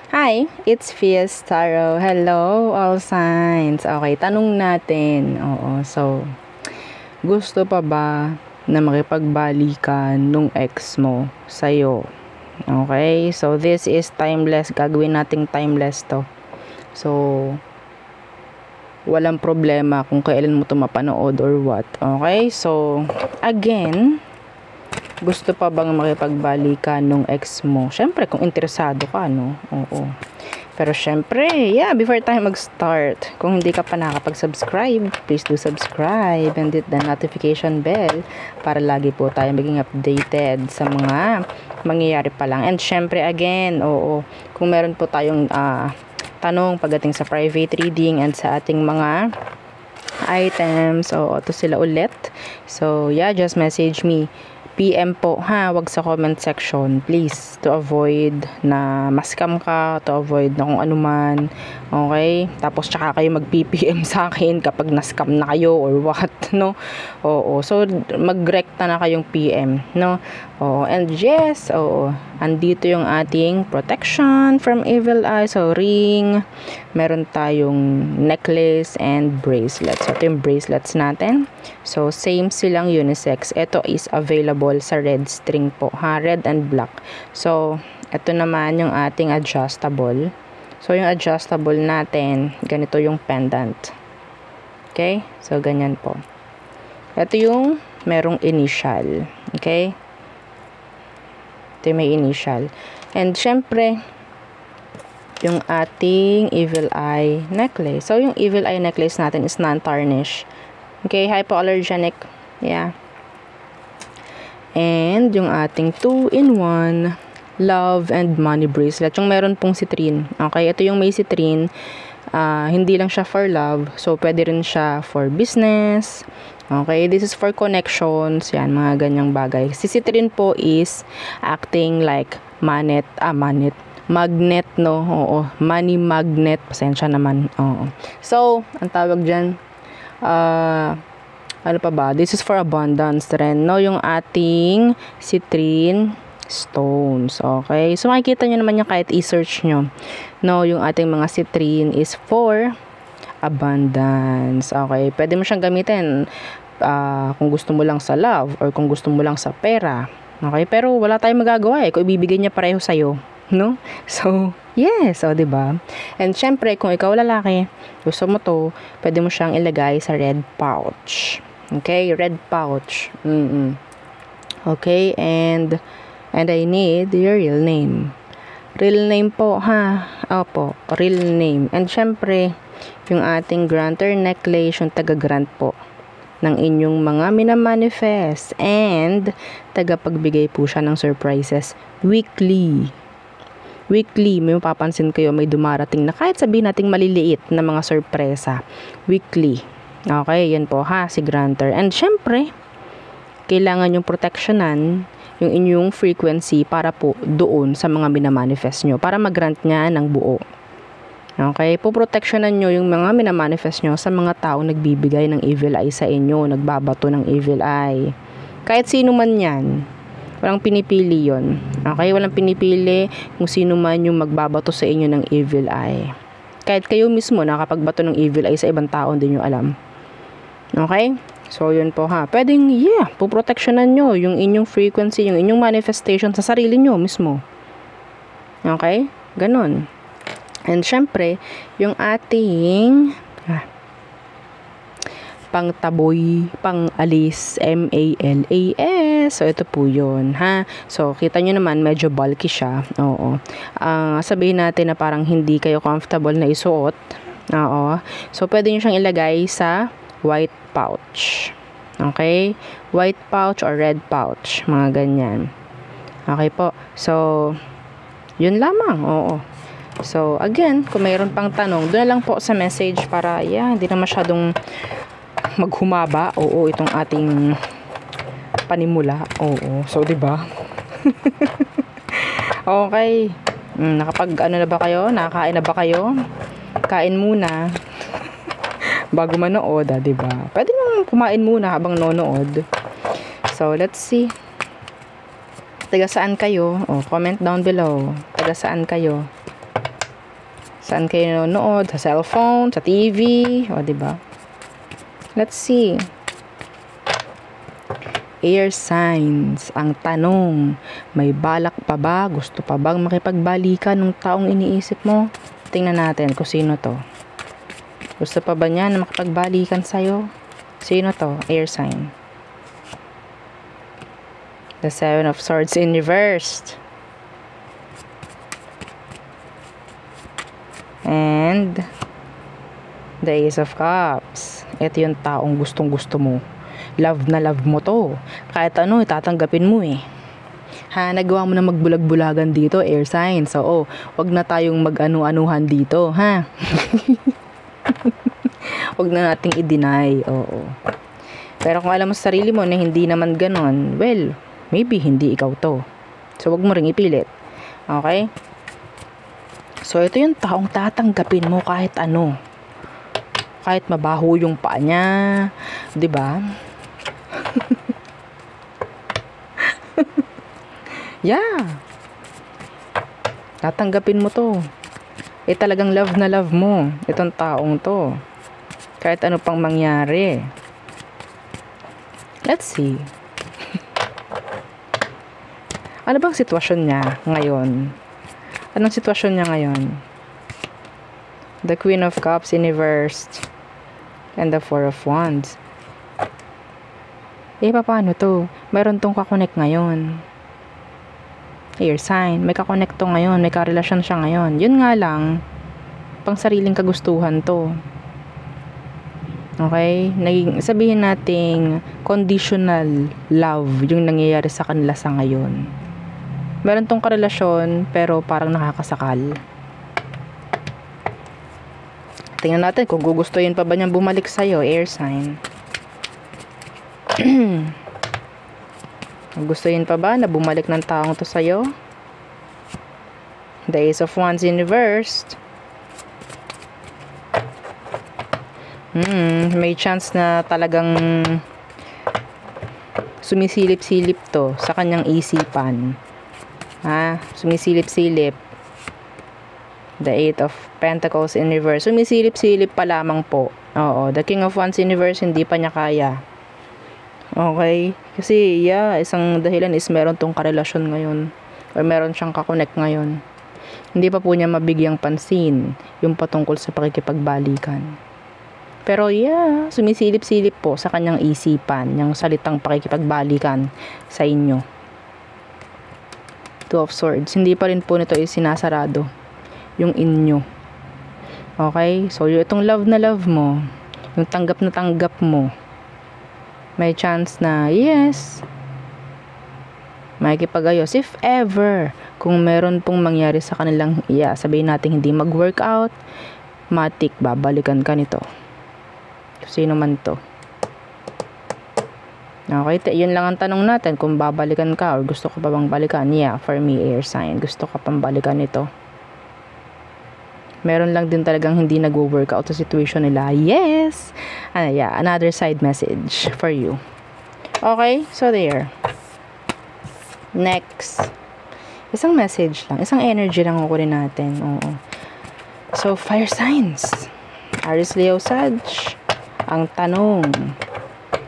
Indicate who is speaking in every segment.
Speaker 1: Hi, it's Fies Tarot. Hello, all signs. Okay, tanong natin. Gusto pa ba na makipagbalikan nung ex mo sa'yo? Okay, so this is timeless. Gagawin nating timeless to. So, walang problema kung kailan mo to mapanood or what. Okay, so, again, gusto pa bang makipagbalikan nung ex mo? Syempre, kung interesado ka, no? Oo. Pero syempre, before tayo mag-start, kung hindi ka pa nakapag-subscribe, please do subscribe and hit the notification bell para lagi po tayo maging updated sa mga mangyayari pa lang. And syempre, again, kung meron po tayong tanong pagdating sa private reading and sa ating mga items, ito sila ulit. So, just message me. PM po ha, wag sa comment section please, to avoid na ma-scam ka, to avoid na kung ano man. Okay, tapos tsaka kayo mag-PPM sa akin kapag na-scam na kayo or what, no? So magrekta na kayong PM, no? And yes, andito yung ating protection from evil eye. So ring, meron tayong necklace and bracelets. So ito yung bracelets natin. So same silang unisex. Ito is available sa red string po, ha, red and black. So ito naman yung ating adjustable. So yung adjustable natin, ganito yung pendant. Okay, so ganyan po. Ito yung merong initial. Okay, ito yung may initial. And syempre yung ating evil eye necklace. So yung evil eye necklace natin is non-tarnish. Okay, hypoallergenic. And yung ating 2-in-1 love and money bracelet. Yung meron pong citrine. Okay, ito yung may citrine. Hindi lang siya for love. So, pwede rin siya for business. Okay, this is for connections. Yan, mga ganyang bagay. Si citrine po is acting like magnet, no? Money magnet. Pasensya naman. So, ang tawag dyan, ano pa ba? This is for abundance rin, no? Yung ating citrine stones. Okay? So, makikita nyo naman yung kahit i-search nyo. No? Yung ating mga citrine is for abundance. Okay? Pwede mo siyang gamitin kung gusto mo lang sa love or kung gusto mo lang sa pera. Okay? Pero wala tayong magagawa kung ibibigay niya pareho sa'yo. No? So, yes. Diba? And syempre, kung ikaw lalaki, gusto mo to, pwede mo siyang ilagay sa red pouch. Okay? Red pouch. Okay? And I need your real name. Real name po, ha? Opo, real name. And syempre, yung ating grantor necklace, yung taga-grant po ng inyong mga minamanifest. And tagapagbigay po siya ng surprises weekly. Weekly, may mapapansin kayo, may dumarating na kahit sabihin nating maliliit na mga sorpresa. Weekly. Okay, yan po ha, si grantor. And syempre, kailangan yung protectionan yung inyong frequency para po doon sa mga minamanifest nyo. Para mag-grant niya ng buo. Okay, poprotectionan nyo yung mga minamanifest nyo sa mga tao nagbibigay ng evil eye sa inyo, nagbabato ng evil eye. Kahit sino man yan. Walang pinipili yon. Okay? Walang pinipili kung sino man yung magbabato sa inyo ng evil eye. Kahit kayo mismo nakapagbato ng evil eye sa ibang tao, hindi nyo alam. Okay? So, yun po ha. Pwedeng, poprotectionan nyo yung inyong frequency, yung inyong manifestation sa sarili nyo mismo. Okay? Ganon. And syempre, yung ating pangtaboy, pangalis, MALAS. So, ito po yun, ha? So, kita nyo naman, medyo bulky siya. Sabihin natin na parang hindi kayo comfortable na isuot. So, pwede nyo siyang ilagay sa white pouch. Okay? White pouch or red pouch. Mga ganyan. Okay po. So, yun lamang. So, again, kung mayroon pang tanong, doon na lang po sa message para, hindi na masyadong maghumaba. Itong ating panimula. So, diba? Okay. Na ba kayo? Nakakain na ba kayo? Kain muna. Bago manood, diba? Pwede naman kumain muna habang nonood. So, let's see. Taga saan kayo? Comment down below. Taga saan kayo? Saan kayo nanonood? Sa cellphone? Sa TV? O, diba? Let's see. Air signs. Ang tanong, may balak pa ba? Gusto pa bang makipagbalikan ng taong iniisip mo? Tingnan natin kung sino to. Gusto pa ba niya na makipagbalikan sa'yo? Sino to? Air sign. The Seven of Swords in reversed. And the Ace of Cups. Ito yung taong gustong-gusto mo. Love na love mo to. Kahit ano, itatanggapin mo eh. Ha, nagawa mo na magbulag-bulagan dito, air sign. So, wag na tayong mag-anu-anuhan dito, ha? Wag na nating i-deny, oo. Pero kung alam mo sa sarili mo na hindi naman ganon, well, maybe hindi ikaw to. So, wag mo ring ipilit. Okay? So, ito yung taong tatanggapin mo kahit ano. Kahit mabaho yung paa niya. Diba? Yeah. Tatanggapin mo to. Talagang love na love mo. Itong taong to. Kahit ano pang mangyari. Let's see. Ano bang sitwasyon niya ngayon? Anong sitwasyon niya ngayon? The Queen of Cups in reversed. And the Four of Wands. Paano to? Meron tong kakonect ngayon. Air sign. May kakonect to ngayon. May karelasyon siya ngayon. Yun nga lang, pang sariling kagustuhan to. Okay? Sabihin nating conditional love yung nangyayari sa kanila sa ngayon. Meron tong karelasyon, pero parang nakakasakal. Tingnan natin kung gugustuhin pa ba niyang bumalik sa'yo, air sign. Gustuhin pa ba na bumalik ng taong to sa'yo? The Ace of Wands in reversed. May chance na talagang sumisilip-silip to sa kanyang isipan. Sumisilip-silip. The Eight of Pentacles in reverse. Sumisilip-silip pa lamang po. Oo, the King of Wands in reverse, hindi pa niya kaya. Okay? Kasi, isang dahilan is meron tong karelasyon ngayon. Or meron siyang kakonect ngayon. Hindi pa po niya mabigyang pansin yung patungkol sa pakikipagbalikan. Pero, sumisilip-silip po sa kanyang isipan yung salitang pakikipagbalikan sa inyo. Two of Swords. Hindi pa rin po nito sinasarado yung inyo. Okay? So, itong love na love mo, yung tanggap na tanggap mo, may chance na, yes, makikipagayos. If ever, kung meron pong mangyari sa kanilang, sabihin natin hindi mag-workout, matik, babalikan ka nito. Sino man to. Okay, yun lang ang tanong natin, kung babalikan ka or gusto ko pa bang balikan. For me, air sign, gusto ka pang balikan ito. Meron lang din talagang hindi nag-workout sa situation nila. Yes! Another side message for you. Okay, so there. Next. Isang message lang, isang energy lang kukunin natin. Oo. So, fire signs. Aries, Leo, Sag. Ang tanong,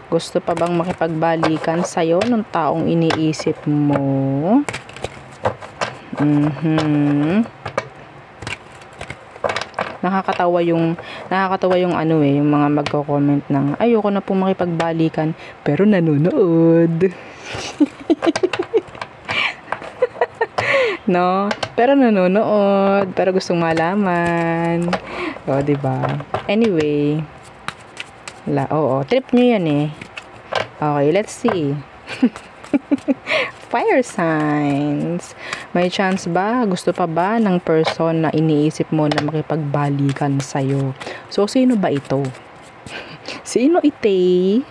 Speaker 1: gusto pa bang makipagbalikan sa'yo ng taong iniisip mo? Nakakatawa yung yung mga magko-comment ng ayoko na pong makipagbalikan pero nanonood. No? Pero nanonood, pero gustong malaman. O, diba? Anyway, trip nyo yan eh. Okay, let's see. Fire signs. May chance ba? Gusto pa ba ng person na iniisip mo na makipagbalikan sa'yo? So, sino ba ito? Sino ite?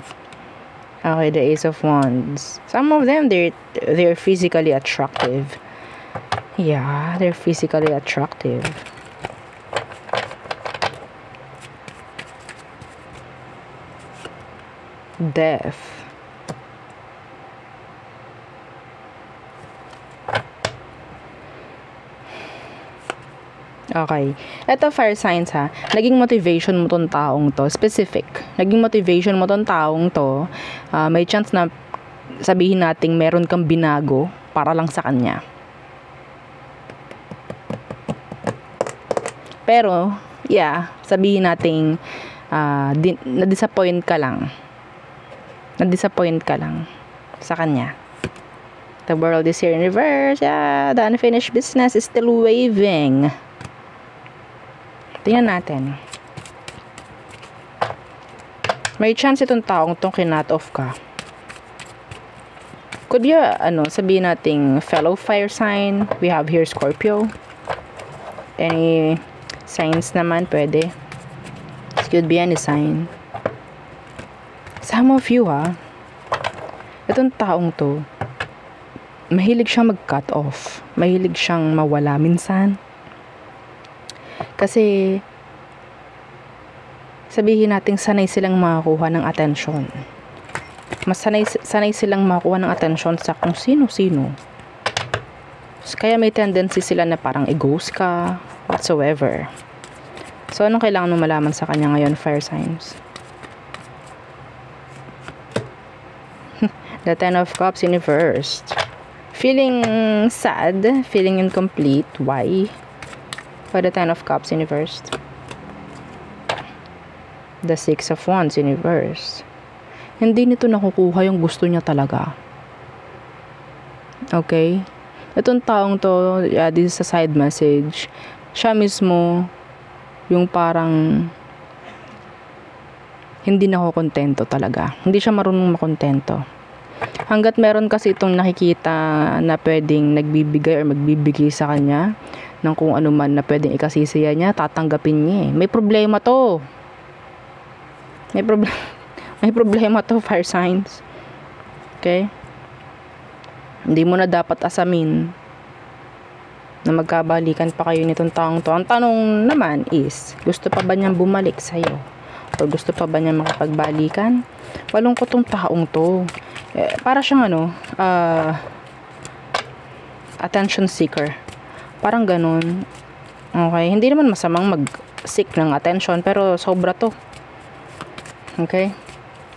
Speaker 1: Okay, the Ace of Wands. Some of them, they're physically attractive. Yeah, they're physically attractive. Death. Okay. Ito, fire signs ha. Naging motivation mo tong taong to. Specific. Naging motivation mo tong taong to. May chance na sabihin nating meron kang binago para lang sa kanya. Pero, yeah, sabihin nating na-disappoint ka lang. Na-disappoint ka lang sa kanya. The world is here in reverse. Yeah, the unfinished business is still waving. Tingnan natin. May chance itong taong itong kinut off ka. Could be, sabihin nating fellow fire sign. We have here Scorpio. Any signs naman, pwede. This could be any sign. Some of you, itong taong to, mahilig siyang mag-cut off. Mahilig siyang mawala minsan. Kasi, sabihin natin sanay silang makakuha ng atensyon. Mas sanay silang makakuha ng atensyon sa kung sino-sino. Kaya may tendency sila na parang i-ghost ka, whatsoever. So, anong kailangan mo malaman sa kanya ngayon, fire signs? The Ten of Cups in reverse. Feeling sad, feeling incomplete. Why? For the Ten of Cups in reverse. The Six of Wands in reverse. Hindi nito nakukuha yung gusto niya talaga. Okay? Itong taong to, this is a side message. Siya mismo, yung parang hindi nakukontento talaga. Hindi siya marunong makontento. Hanggat meron kasi itong nakikita na pwedeng nagbibigay or magbibigay sa kanya ng kung ano man na pwedeng ikasisiya niya, tatanggapin niya eh. May problema to. May problema to, fire signs. Okay? Hindi mo na dapat asamin na magkabalikan pa kayo nitong taong to. Ang tanong naman is, gusto pa ba niyang bumalik sa'yo? O gusto pa ba niyang makapagbalikan? Malungkot tong taong to. Para siyang attention seeker. Parang ganun. Okay? Hindi naman masamang mag-seek ng attention, pero sobra to. Okay?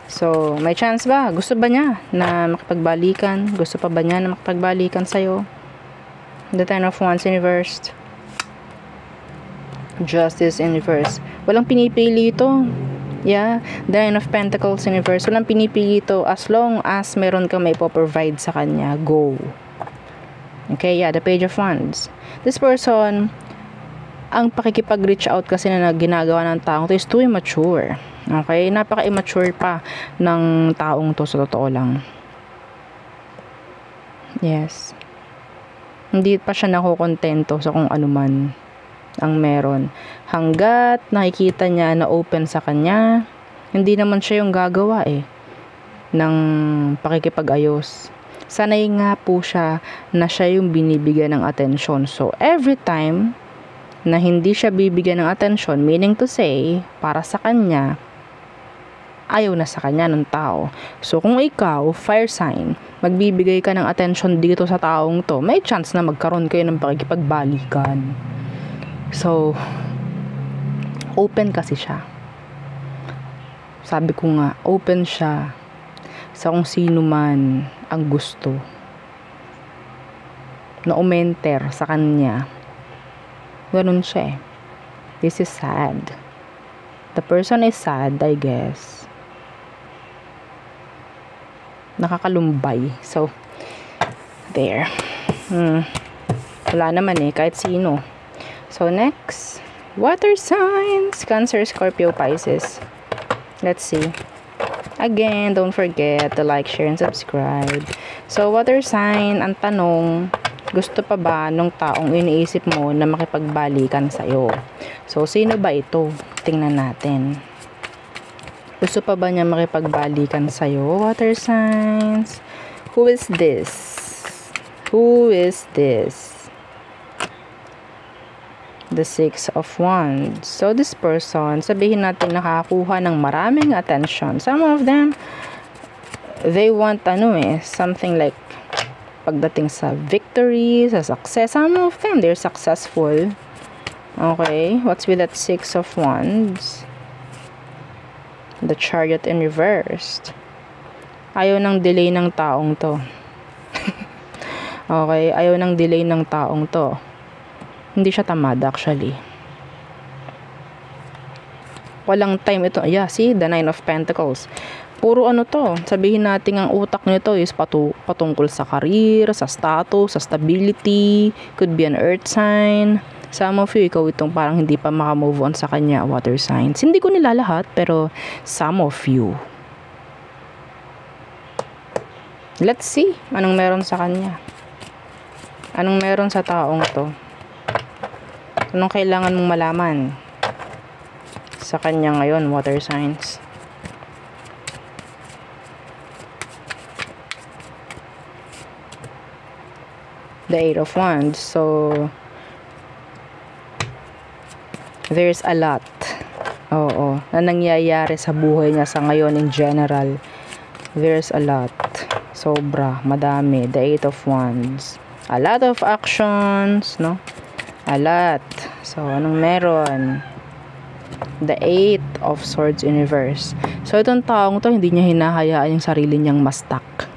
Speaker 1: So, may chance ba? Gusto ba niya na makipagbalikan? Gusto pa ba niya na makipagbalikan sa'yo? The Ten of Wands in reverse. Justice in reverse. Walang pinipili ito. Yeah. The Nine of Pentacles in reverse. Walang pinipili ito. As long as meron kang may provide sa kanya, go. Okay, yeah. The Page of Wands. This person, ang pakikipag-reach out kasi na ginagawa ng taong to is too immature. Okay? Napaka-immature pa ng taong to sa totoo lang. Yes. Hindi pa siya nakukontento sa kung ano man ang meron. Hanggat nakikita niya na open sa kanya, hindi naman siya yung gagawa ng pakikipag-ayos. Sanay nga po siya na siya yung binibigyan ng atensyon. So, every time na hindi siya bibigyan ng atensyon, meaning to say, para sa kanya, ayaw na sa kanya ng tao. So, kung ikaw, fire sign, magbibigay ka ng atensyon dito sa taong to, may chance na magkaroon kayo ng pakikipagbalikan. So, open kasi siya. Sabi ko nga, open siya sa kung sino man ang gusto na umenter sa kanya. Ganun siya. This is sad. The person is sad, I guess. Nakakalumbay. So, there. Wala naman kahit sino. So, next. Water signs. Cancer, Scorpio, Pisces. Let's see. Again, don't forget to like, share, and subscribe. So, water sign, ang tanong, gusto pa ba nung taong iniisip mo na makipagbalikan sa'yo? So, sino ba ito? Tingnan natin. Gusto pa ba niya makipagbalikan sa'yo? Water signs. Who is this? Who is this? The Six of Wands. So, this person, sabihin natin nakakuha ng maraming attention. Some of them, they want, something like, pagdating sa victory, sa success. Some of them, they're successful. Okay, what's with that Six of Wands? The Chariot in reversed. Ayaw ng delay ng taong to. Okay, ayaw ng delay ng taong to. Hindi siya tamad actually. Walang time ito. Yeah, see? The Nine of Pentacles. Puro ano to. Sabihin natin ang utak nito is patungkol sa career, sa status, sa stability. Could be an earth sign. Some of you, ikaw itong parang hindi pa makamove on sa kanya, water signs. Hindi ko nila lahat, pero some of you. Let's see. Anong meron sa kanya? Anong meron sa taong to? Anong kailangan mong malaman sa kanya ngayon, water signs? The Eight of Wands. So, there's a lot. Oo. Na nangyayari sa buhay niya sa ngayon in general. There's a lot. Sobra. Madami. The Eight of Wands. A lot of actions, no? A lot. So, anong meron? The Eight of Swords in reverse. So, itong taong to, hindi niya hinahayaan yung sarili niyang ma-stuck.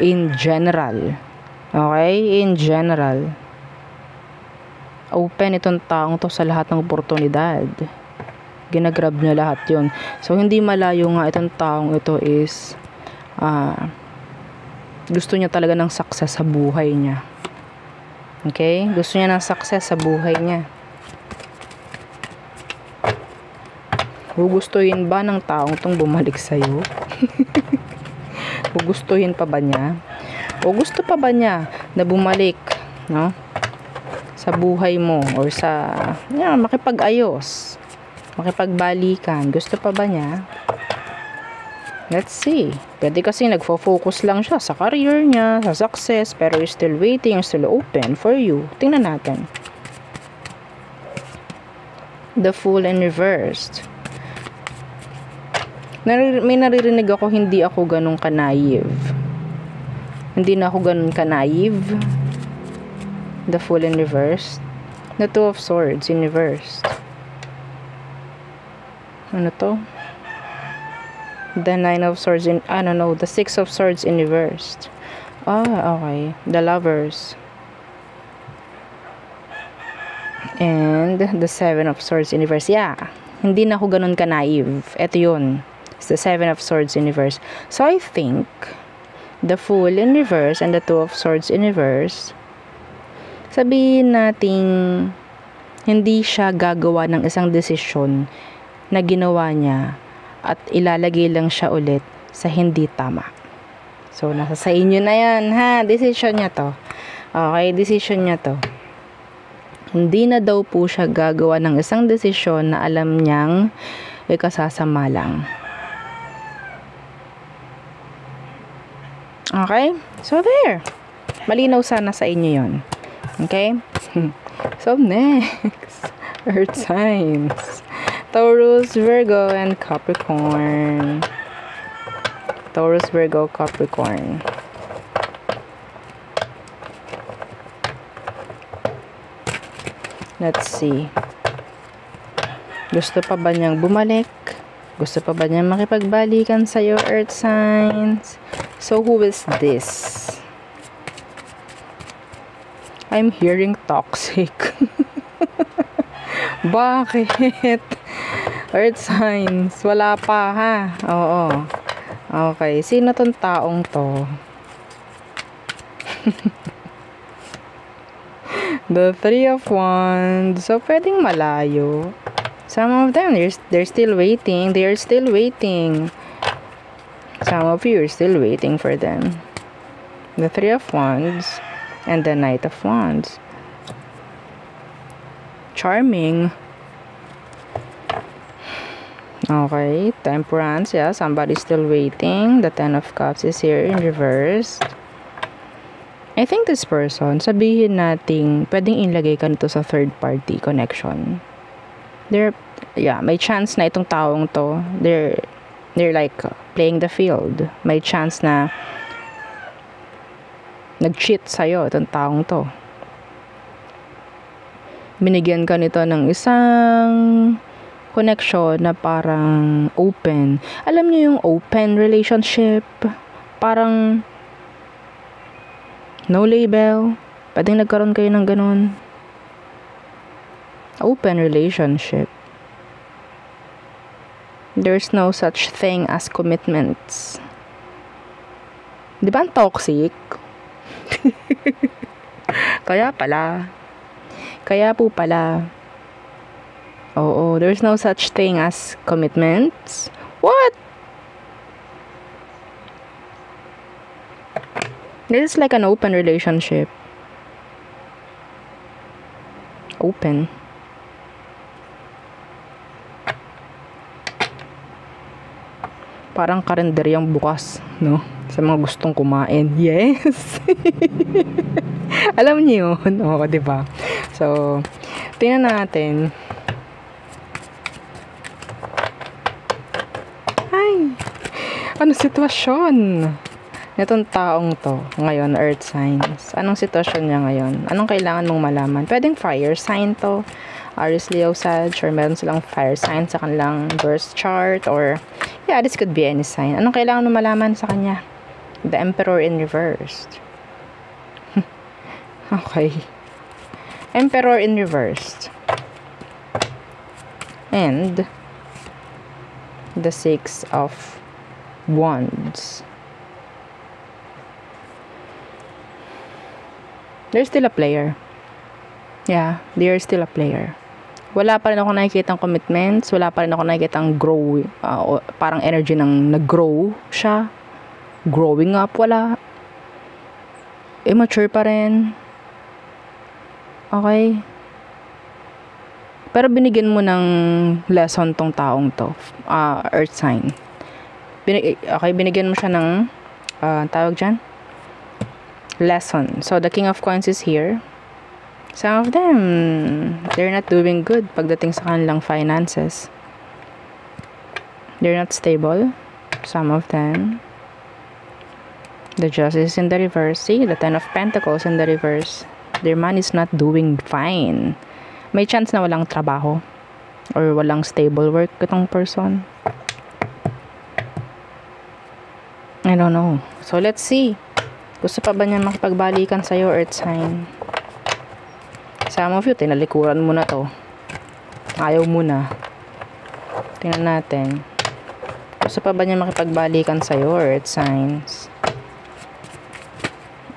Speaker 1: In general. Okay? In general. Open itong taong to sa lahat ng oportunidad. Ginagrab niya lahat yun. So, hindi malayo nga itong taong ito is gusto niya talaga ng success sa buhay niya. Okay? Gusto niya ng success sa buhay niya. Gugustuhin ba ng taong tong bumalik sa'yo? Gugustuhin pa ba niya? O gusto pa ba niya na bumalik, no? Sa buhay mo or sa makipag-ayos, makipagbalikan? Gusto pa ba niya? Let's see. Pwede kasi nagfo-focus lang siya sa career niya, sa success, pero is still waiting, still open for you. Tingnan natin. The Fool in reversed. May naririnig ako, hindi ako ganun ka-naive. Hindi na ako ganun ka-naive. The Fool in reversed. The Two of Swords in reversed. Ano to? The Nine of Swords in... the Six of Swords in reversed. Okay. The Lovers. And the Seven of Swords in reverse. Yeah. Hindi na ako ganun ka-naive. Ito yun. It's the Seven of Swords in reverse. So, I think the Fool in reverse and the Two of Swords in reverse, sabihin nating hindi siya gagawa ng isang desisyon na ginawa niya at ilalagay lang siya ulit sa hindi tama. So, nasa sa inyo na yan, ha? Decision niya to. Okay, decision niya to. Hindi na daw po siya gagawa ng isang desisyon na alam niyang ikasasama lang. Okay? So, there. Malinaw sana sa inyo yon. Okay? So, next. Earth signs. Taurus, Virgo, and Capricorn. Taurus, Virgo, Capricorn. Let's see. Gusto pa ba niyang bumalik? Gusto pa ba niyang makipagbalikan sa'yo, Earth signs? So, who is this? I'm hearing toxic. Bakit? Earth signs. Wala pa, ha? Oo. Okay. Sino tong taong to? The Three of Wands. So, pwedeng malayo. Some of them, they're still waiting. They're still waiting. Some of you are still waiting for them. The Three of Wands and the Knight of Wands. Charming. Okay, Temperance. Yeah, somebody's still waiting. The Ten of Cups is here in reverse. I think this person, sabihin nating pwedeng ilagay ka nito sa third party connection. May chance na itong taong to, they're like playing the field. May chance na nag-cheat sa'yo itong taong to. Binigyan ka nito ng isang connection na parang open. Alam niyo yung open relationship? Parang no label. Pwedeng nagkaroon kayo ng ganun. Open relationship. There's no such thing as commitments. Di ba ang toxic? Kaya po pala. Oo, there's no such thing as commitments. What? This is like an open relationship. Open. Parang karinderyang bukas, no? Sa mga gustong kumain. Yes! Alam niyo yun? Oo, diba? So, tingnan natin. Ay! Ano sitwasyon? Itong taong to, ngayon, earth signs. Anong sitwasyon niya ngayon? Anong kailangan mong malaman? Pwedeng fire sign to. Aries, Leo, Sag, or meron silang fire sign sa kanilang birth chart, or yeah, this could be any sign. Anong kailangan mong malaman sa kanya? The Emperor in reverse. Okay. Emperor in reverse. And the Six of Wands. They're still a player. Yeah, they're still a player. Wala pa rin ako nakikitang commitments. Wala pa rin ako nakikitang grow. Parang energy ng nag-grow siya. Growing up, wala. Immature pa rin. Okay. Pero binigyan mo ng lesson tong taong to. Earth sign. Binigyan mo siya ng tawag dyan? Lesson. So, the King of Coins is here. Some of them, they're not doing good pagdating sa kanilang finances. They're not stable. Some of them. The Justice in the reverse. See, the Ten of Pentacles in the reverse. Their man is not doing fine. May chance na walang trabaho or walang stable work itong person. I don't know. So, let's see. Gusto pa ba niya makipagbalikan sa'yo, Earth sign? Some of you, tinalikuran mo na to. Ayaw mo na. Tingnan natin. Gusto pa ba niya makipagbalikan sa'yo, Earth signs?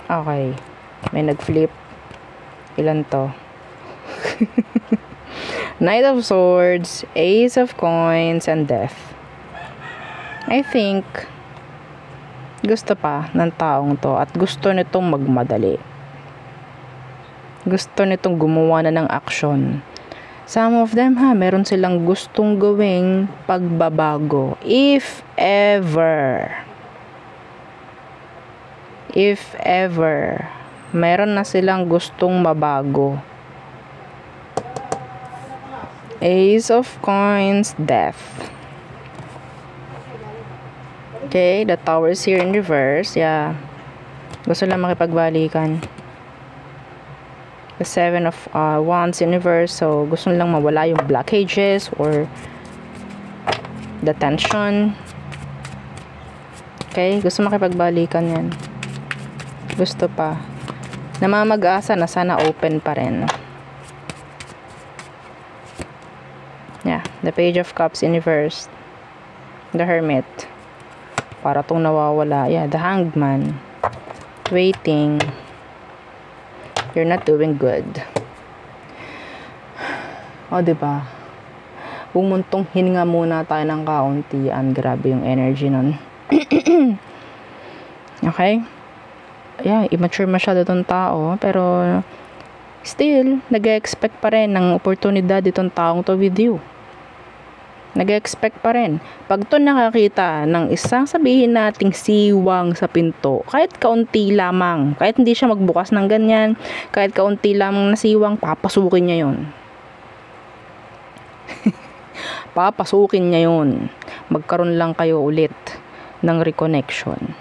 Speaker 1: Okay. May nag-flip. Ilan to? Knight of Swords, Ace of Coins, and Death. I think gusto pa ng taong to at gusto nitong magmadali. Gusto nitong gumawa na ng aksyon. Some of them meron silang gustong gawing pagbabago. If ever, meron na silang gustong mabago. Ace of Coins, Death. Okay, the Tower is here in reverse. Yeah. Gusto lang makipagbalikan. The Seven of Wands in reverse. So, gusto lang mawala yung blockages or the tension. Okay, gusto makipagbalikan yan. Gusto pa. Namamag-asa na sana open pa rin. Yeah, the Page of Cups in reverse. The Hermit. Para tong nawawala. Yeah, the Hanged Man. Waiting. You're not doing good. O, diba? Bumuntong hininga muna tayo ng kauntian. Grabe yung energy nun. Okay? Yeah, immature masyado itong tao. Pero, still, nag-expect pa rin ng oportunidad itong taong to with you. Nag-expect pa rin. Pag to nakakita ng isang sabihin nating siwang sa pinto, kahit kaunti lamang, kahit hindi siya magbukas ng ganyan, kahit kaunti lamang na siwang, papasukin niya yun. Papasukin niya yun. Magkaroon lang kayo ulit ng reconnection.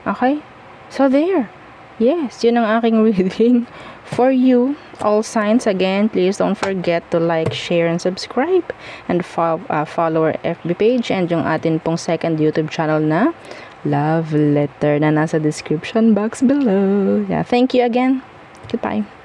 Speaker 1: Okay? So there. Yes, yun ang aking reading for you. all signs. Again, please don't forget to like, share, and subscribe, and follow our FB page and yung atin pong second YouTube channel na Love Letter na nasa description box below. Yeah, thank you again. Goodbye.